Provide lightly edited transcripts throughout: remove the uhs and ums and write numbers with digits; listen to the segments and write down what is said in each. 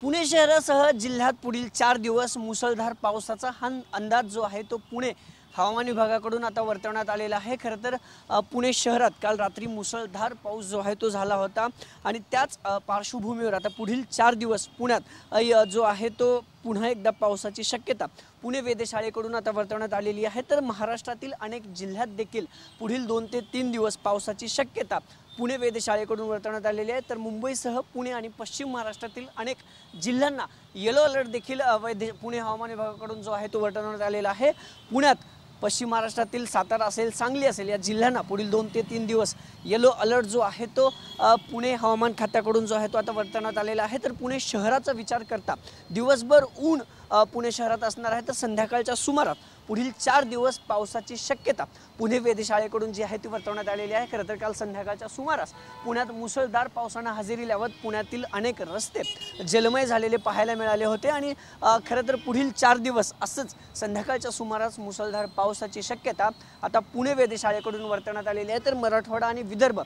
पुणे शहरासह जिल्ह्यात पुढील 4 दिवस मुसळधार पावसाचा अंदाज जो आहे तो पुणे हवामान विभागाकडून आता वर्तवण्यात आलेला आहे। खरं तर पुणे शहरात काल रात्री मुसळधार पाऊस जो आहे तो झाला होता आणि त्याच पार्श्वभूमीवर आता पुढील 4 दिवस पुण्यात जो आहे तो पुन्हा एकदा पावसाची शक्यता पुणे वेधशाळेकडून आता वर्तवण्यात आलेली आहे। तर महाराष्ट्रातील अनेक जिल्ह्यात देखील पुढील 2 ते 3 दिवस पावसाची शक्यता पुणे वेधशाळेकडून वर्तवण्यात आलेली आहे। तर मुंबईसह पुणे आणि पश्चिम महाराष्ट्रातील अनेक जिल्ह्यांना येलो अलर्ट देखील पुणे हवामान विभागाकडून जो आहे तो वर्तवण्यात आलेला आहे। पुण्यात पश्चिम महाराष्ट्रातील सातारा असेल, सांगली असेल या जिल्ह्यांना पुढील 2 ते 3 दिवस येलो अलर्ट जो आहे तो पुणे हवामान खात्याकडून जो आहे तो आता वर्तवण्यात आलेला आहे। तर पुणे शहराचा विचार करता दिवसभर ऊन पुणे शहरात असणार आहे, तर संध्याकाळच्या सुमारास पुढील 4 दिवस पावसाची शक्यता पुणे वेधशाळेकडून जी आहे ती वर्तवण्यात आलेली आहे। खरं तर काल संध्याकाळच्या सुमारास पुण्यात मुसळधार पावसाने हजेरी लावत पुण्यातील अनेक रस्ते जलमय झालेले पाहायला मिळाले होते आणि खरं तर पुढील 4 दिवस असंच संध्याकाळच्या सुमारास मुसळधार पावसाची शक्यता आता पुणे वेधशाळेकडून वर्तवण्यात आलेली आहे। तर मराठवाडा आणि विदर्भ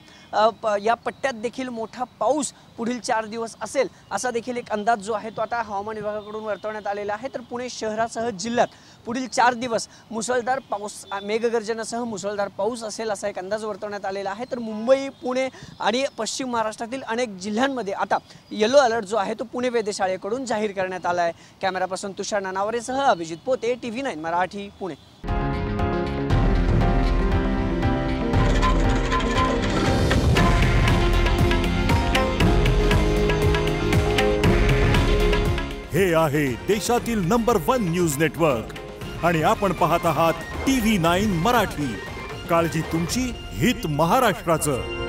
या पट्ट्यात देखील मोठा पाऊस पुढील 4 दिवस असेल असा देखील एक अंदाज जो आहे तो आता हवामान विभागाकडून वर्तवण्यात आलेला आहे। तर पुणे शहरासह जिल्ह्यात पुढील 4 दिवस मुसळधार पाऊस मेघगर्जनेसह मुसळधार पाऊस असेल असा एक अंदाज वर्तवण्यात आलेला आहे। तर मुंबई, पुणे आणि पश्चिम महाराष्ट्रातील अनेक जिल्ह्यांमध्ये आता येलो अलर्ट जो आहे तो पुणे वेधशाळेकडून जाहीर करण्यात आला आहे। कॅमेरा पर्सन तुषार नानावरेसह अभिजित पोते, TV9 मराठी, पुणे। हे आहे देशातील नंबर 1 न्यूज नेटवर्क आणि आपण पाहत आहात TV9 मराठी। काळजी तुमची, हित महाराष्ट्राचं।